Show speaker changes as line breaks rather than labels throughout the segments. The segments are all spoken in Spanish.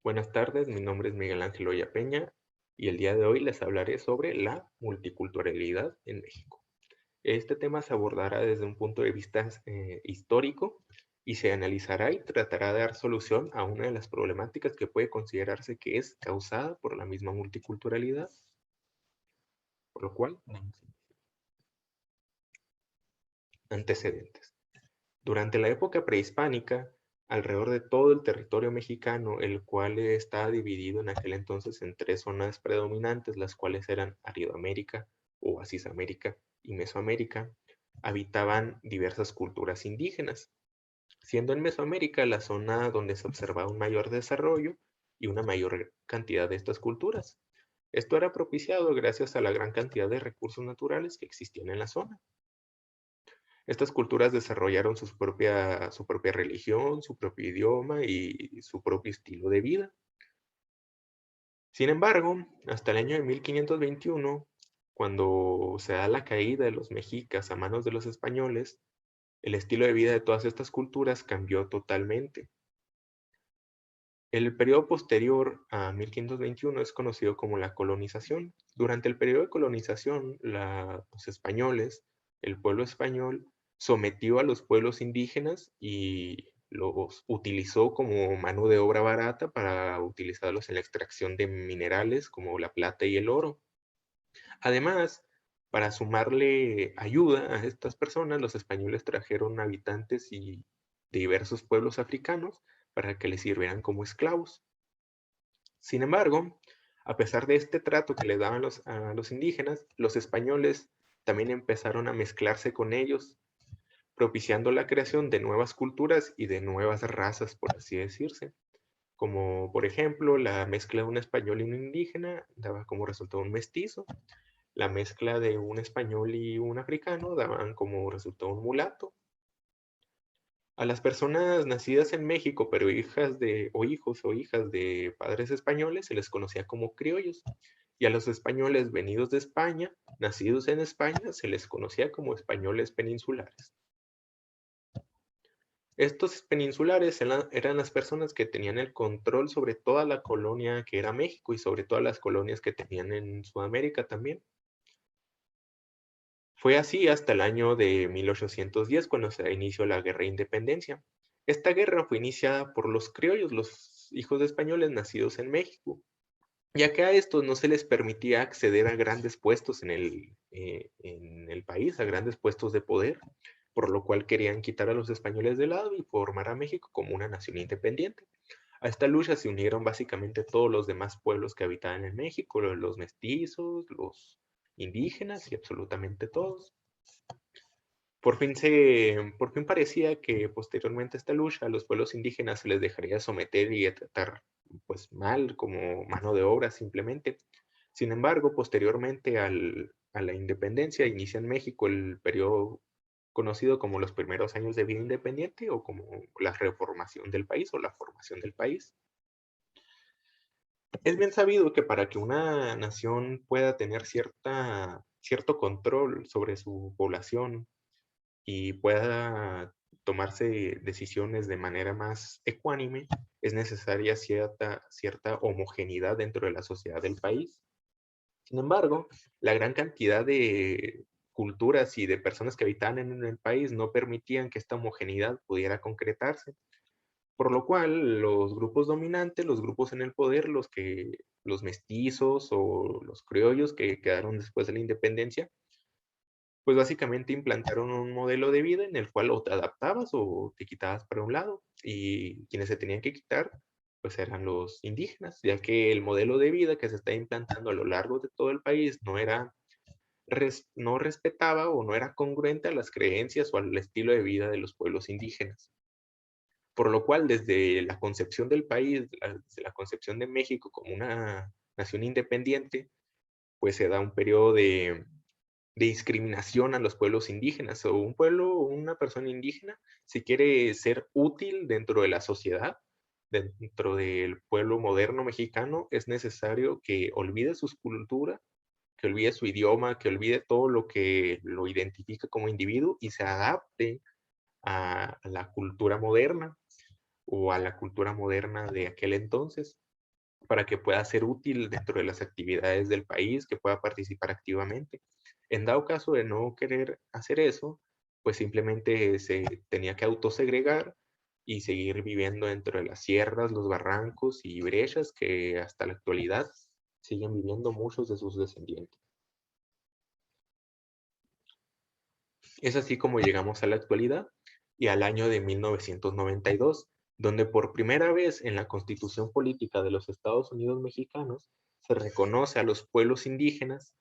Buenas tardes, mi nombre es Miguel Ángel Oya Peña y el día de hoy les hablaré sobre la multiculturalidad en México. Este tema se abordará desde un punto de vista histórico y se analizará y tratará de dar solución a una de las problemáticas que puede considerarse que es causada por la misma multiculturalidad, por lo cual, antecedentes. Durante la época prehispánica, alrededor de todo el territorio mexicano, el cual está dividido en aquel entonces en tres zonas predominantes, las cuales eran Arioamérica, Oasis América y Mesoamérica, habitaban diversas culturas indígenas, siendo en Mesoamérica la zona donde se observaba un mayor desarrollo y una mayor cantidad de estas culturas. Esto era propiciado gracias a la gran cantidad de recursos naturales que existían en la zona. Estas culturas desarrollaron su propia religión, su propio idioma y su propio estilo de vida. Sin embargo, hasta el año de 1521, cuando se da la caída de los mexicas a manos de los españoles, el estilo de vida de todas estas culturas cambió totalmente. El periodo posterior a 1521 es conocido como la colonización. Durante el periodo de colonización, los españoles, el pueblo español, sometió a los pueblos indígenas y los utilizó como mano de obra barata para utilizarlos en la extracción de minerales como la plata y el oro. Además, para sumarle ayuda a estas personas, los españoles trajeron habitantes de diversos pueblos africanos para que les sirvieran como esclavos. Sin embargo, a pesar de este trato que le daban a los indígenas, los españoles también empezaron a mezclarse con ellos, propiciando la creación de nuevas culturas y de nuevas razas, por así decirse. Como por ejemplo, la mezcla de un español y un indígena daba como resultado un mestizo, la mezcla de un español y un africano daban como resultado un mulato. A las personas nacidas en México, pero hijas de, o hijos o hijas de padres españoles, se les conocía como criollos. Y a los españoles venidos de España, nacidos en España, se les conocía como españoles peninsulares. Estos peninsulares eran las personas que tenían el control sobre toda la colonia que era México y sobre todas las colonias que tenían en Sudamérica también. Fue así hasta el año de 1810 cuando se inició la Guerra de Independencia. Esta guerra fue iniciada por los criollos, los hijos de españoles nacidos en México, ya que a estos no se les permitía acceder a grandes puestos en el país, a grandes puestos de poder, por lo cual querían quitar a los españoles de lado y formar a México como una nación independiente. A esta lucha se unieron básicamente todos los demás pueblos que habitaban en México, los mestizos, los indígenas y absolutamente todos. Por fin parecía que posteriormente a esta lucha a los pueblos indígenas se les dejaría someter y a tratar pues mal como mano de obra simplemente. Sin embargo, posteriormente a la independencia inicia en México el periodo conocido como los primeros años de vida independiente o como la reformación del país o la formación del país. Es bien sabido que para que una nación pueda tener cierto control sobre su población y pueda tomarse decisiones de manera más ecuánime, es necesaria cierta homogeneidad dentro de la sociedad del país. Sin embargo, la gran cantidad de culturas y de personas que habitaban en el país no permitían que esta homogeneidad pudiera concretarse, por lo cual los grupos dominantes, los grupos en el poder, los mestizos o los criollos que quedaron después de la independencia, pues básicamente implantaron un modelo de vida en el cual o te adaptabas o te quitabas para un lado, y quienes se tenían que quitar, pues eran los indígenas, ya que el modelo de vida que se está implantando a lo largo de todo el país no respetaba o no era congruente a las creencias o al estilo de vida de los pueblos indígenas. Por lo cual, desde la concepción del país, desde la concepción de México como una nación independiente, pues se da un periodo de discriminación a los pueblos indígenas, o un pueblo o una persona indígena, si quiere ser útil dentro de la sociedad, dentro del pueblo moderno mexicano, es necesario que olvide su cultura, que olvide su idioma, que olvide todo lo que lo identifica como individuo y se adapte a la cultura moderna o a la cultura moderna de aquel entonces. para que pueda ser útil dentro de las actividades del país, que pueda participar activamente. En dado caso de no querer hacer eso, pues simplemente se tenía que autosegregar y seguir viviendo dentro de las sierras, los barrancos y brechas que hasta la actualidad siguen viviendo muchos de sus descendientes. Es así como llegamos a la actualidad y al año de 1992, donde por primera vez en la Constitución Política de los Estados Unidos Mexicanos se reconoce a los pueblos indígenas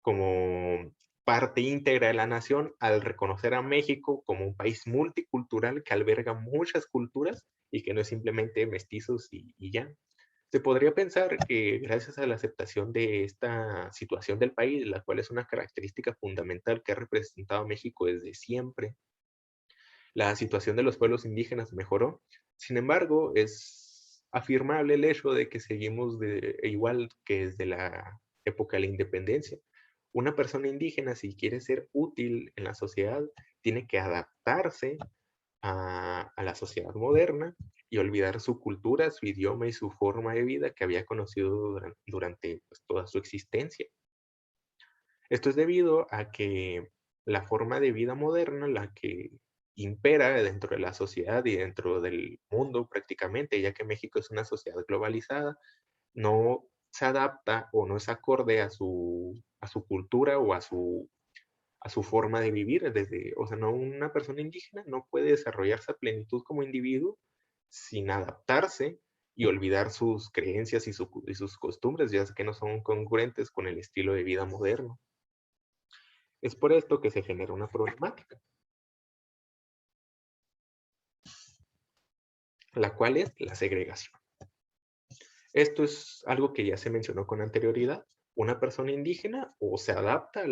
como parte íntegra de la nación al reconocer a México como un país multicultural que alberga muchas culturas y que no es simplemente mestizos y ya. Se podría pensar que gracias a la aceptación de esta situación del país, la cual es una característica fundamental que ha representado a México desde siempre, la situación de los pueblos indígenas mejoró. Sin embargo, es afirmable el hecho de que seguimos igual que desde la época de la independencia. Una persona indígena, si quiere ser útil en la sociedad, tiene que adaptarse a la sociedad moderna y olvidar su cultura, su idioma y su forma de vida que había conocido durante pues, toda su existencia. Esto es debido a que la forma de vida moderna, la que impera dentro de la sociedad y dentro del mundo prácticamente, ya que México es una sociedad globalizada, no se adapta o no es acorde a su cultura o a su forma de vivir. Desde, o sea, no, una persona indígena no puede desarrollarse a plenitud como individuo sin adaptarse y olvidar sus creencias y sus costumbres, ya que no son congruentes con el estilo de vida moderno. Es por esto que se genera una problemática, la cual es la segregación. Esto es algo que ya se mencionó con anterioridad. Una persona indígena o se adapta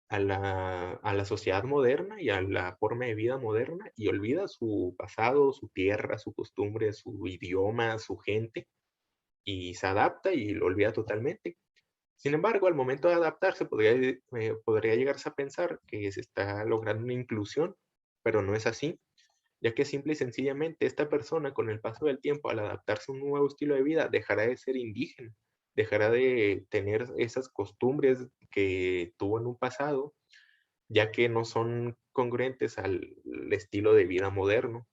a la sociedad moderna y a la forma de vida moderna y olvida su pasado, su tierra, su costumbre, su idioma, su gente, y se adapta y lo olvida totalmente. Sin embargo, al momento de adaptarse podría llegarse a pensar que se está logrando una inclusión, pero no es así, ya que simple y sencillamente esta persona con el paso del tiempo, al adaptarse a un nuevo estilo de vida, dejará de ser indígena, dejará de tener esas costumbres que tuvo en un pasado, ya que no son congruentes al estilo de vida moderno.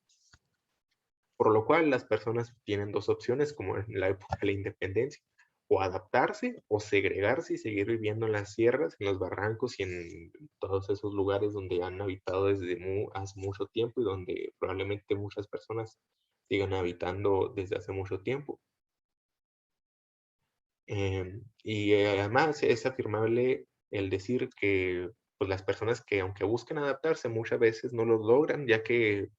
Por lo cual las personas tienen dos opciones, como en la época de la independencia, o adaptarse o segregarse y seguir viviendo en las sierras, en los barrancos y en todos esos lugares donde han habitado desde hace mucho tiempo y donde probablemente muchas personas sigan habitando desde hace mucho tiempo. Además es afirmable el decir que pues, las personas que aunque busquen adaptarse muchas veces no lo logran, ya que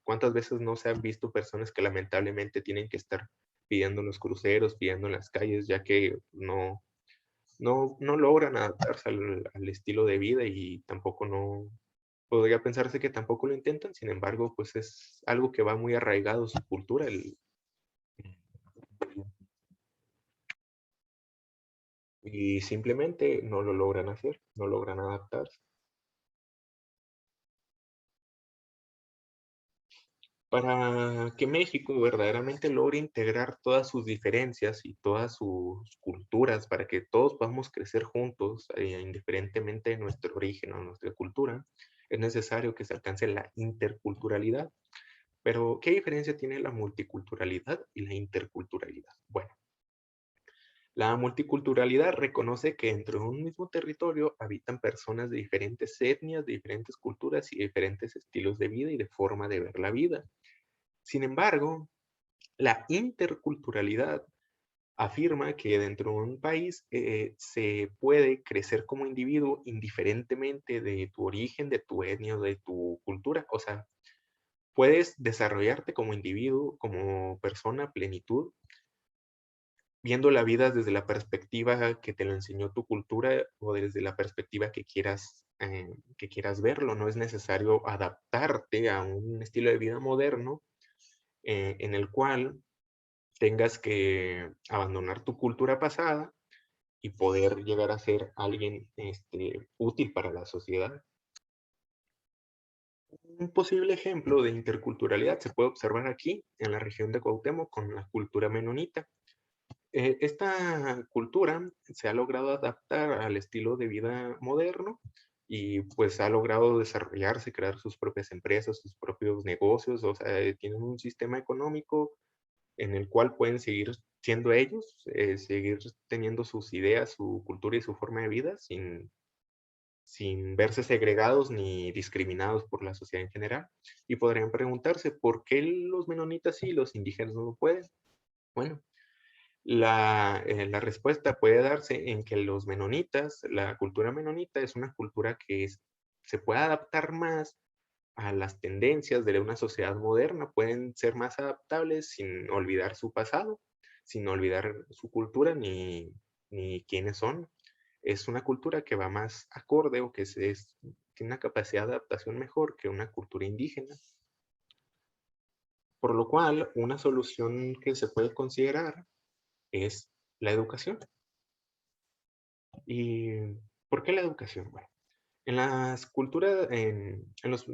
cuántas veces no se han visto personas que lamentablemente tienen que estar pidiendo en los cruceros, pidiendo en las calles, ya que no logran adaptarse al estilo de vida y tampoco no podría pensarse que tampoco lo intentan, sin embargo, pues es algo que va muy arraigado a su cultura, y simplemente no lo logran hacer, no logran adaptarse. Para que México verdaderamente logre integrar todas sus diferencias y todas sus culturas, para que todos podamos crecer juntos, indiferentemente de nuestro origen o nuestra cultura, es necesario que se alcance la interculturalidad. Pero, ¿qué diferencia tiene la multiculturalidad y la interculturalidad? Bueno, la multiculturalidad reconoce que dentro de un mismo territorio habitan personas de diferentes etnias, de diferentes culturas y diferentes estilos de vida y de forma de ver la vida. Sin embargo, la interculturalidad afirma que dentro de un país se puede crecer como individuo indiferentemente de tu origen, de tu etnia o de tu cultura. O sea, puedes desarrollarte como individuo, como persona a plenitud, viendo la vida desde la perspectiva que te lo enseñó tu cultura o desde la perspectiva que quieras verlo. No es necesario adaptarte a un estilo de vida moderno en el cual tengas que abandonar tu cultura pasada y poder llegar a ser alguien útil para la sociedad. Un posible ejemplo de interculturalidad se puede observar aquí, en la región de Cuauhtémoc, con la cultura menonita. Esta cultura se ha logrado adaptar al estilo de vida moderno y pues ha logrado desarrollarse, crear sus propias empresas, sus propios negocios, o sea, tienen un sistema económico en el cual pueden seguir siendo ellos, seguir teniendo sus ideas, su cultura y su forma de vida sin verse segregados ni discriminados por la sociedad en general. Y podrían preguntarse, ¿por qué los menonitas sí y los indígenas no lo pueden? Bueno, la respuesta puede darse en que los menonitas, la cultura menonita es una cultura que se puede adaptar más a las tendencias de una sociedad moderna, pueden ser más adaptables sin olvidar su pasado, sin olvidar su cultura ni quiénes son. Es una cultura que va más acorde o que tiene una capacidad de adaptación mejor que una cultura indígena. Por lo cual, una solución que se puede considerar es la educación. ¿Y por qué la educación? Bueno, en los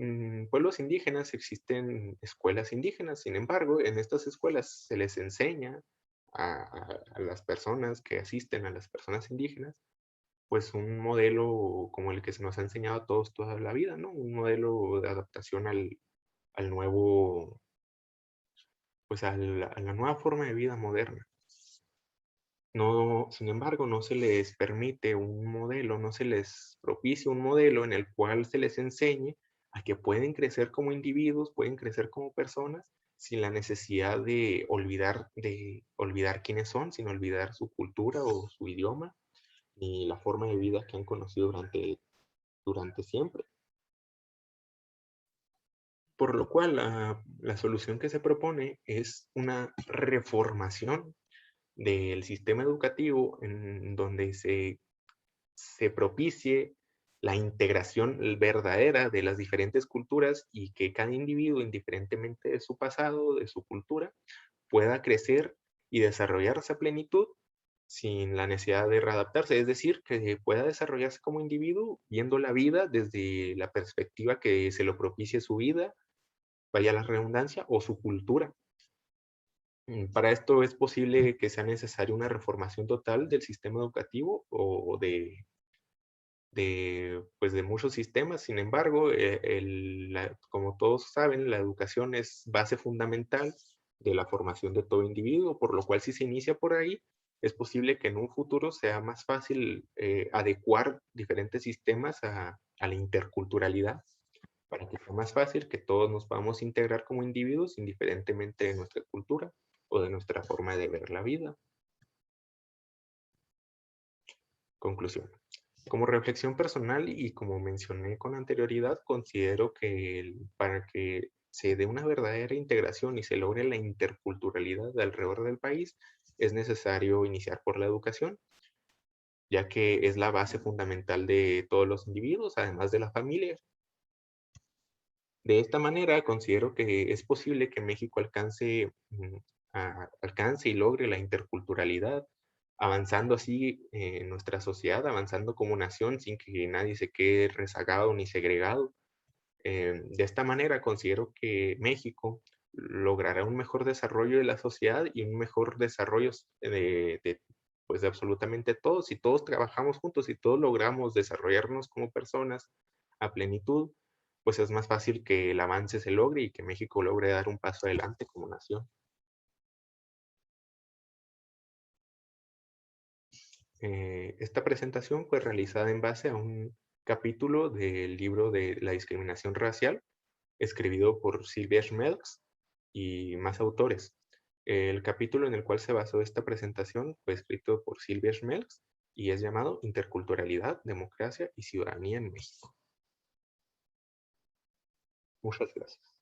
pueblos indígenas existen escuelas indígenas, sin embargo, en estas escuelas se les enseña a las personas que asisten, a las personas indígenas, pues un modelo como el que se nos ha enseñado a todos toda la vida, ¿no? Un modelo de adaptación al nuevo, pues a la nueva forma de vida moderna. No, sin embargo, no se les permite un modelo, no se les propicia un modelo en el cual se les enseñe a que pueden crecer como individuos, pueden crecer como personas, sin la necesidad de olvidar quiénes son, sin olvidar su cultura o su idioma, ni la forma de vida que han conocido durante siempre. Por lo cual, la solución que se propone es una reformación del sistema educativo en donde se propicie la integración verdadera de las diferentes culturas y que cada individuo, indiferentemente de su pasado, de su cultura, pueda crecer y desarrollarse a plenitud sin la necesidad de readaptarse, es decir, que pueda desarrollarse como individuo viendo la vida desde la perspectiva que se lo propicie su vida, vaya la redundancia, o su cultura. Para esto es posible que sea necesaria una reformación total del sistema educativo o pues de muchos sistemas. Sin embargo, como todos saben, la educación es base fundamental de la formación de todo individuo, por lo cual si se inicia por ahí, es posible que en un futuro sea más fácil adecuar diferentes sistemas a la interculturalidad, para que sea más fácil que todos nos podamos integrar como individuos indiferentemente de nuestra cultura o de nuestra forma de ver la vida. Conclusión. Como reflexión personal y como mencioné con anterioridad, considero que para que se dé una verdadera integración y se logre la interculturalidad alrededor del país, es necesario iniciar por la educación, ya que es la base fundamental de todos los individuos, además de la familia. De esta manera, considero que es posible que México alcance y logre la interculturalidad, avanzando así en nuestra sociedad, avanzando como nación sin que nadie se quede rezagado ni segregado. De esta manera, considero que México logrará un mejor desarrollo de la sociedad y un mejor desarrollo pues, de absolutamente todos. Si todos trabajamos juntos y todos logramos desarrollarnos como personas a plenitud, pues es más fácil que el avance se logre y que México logre dar un paso adelante como nación. Esta presentación fue realizada en base a un capítulo del libro de la discriminación racial, escrito por Silvia Schmelz y más autores. El capítulo en el cual se basó esta presentación fue escrito por Silvia Schmelz y es llamado Interculturalidad, Democracia y Ciudadanía en México. Muchas gracias.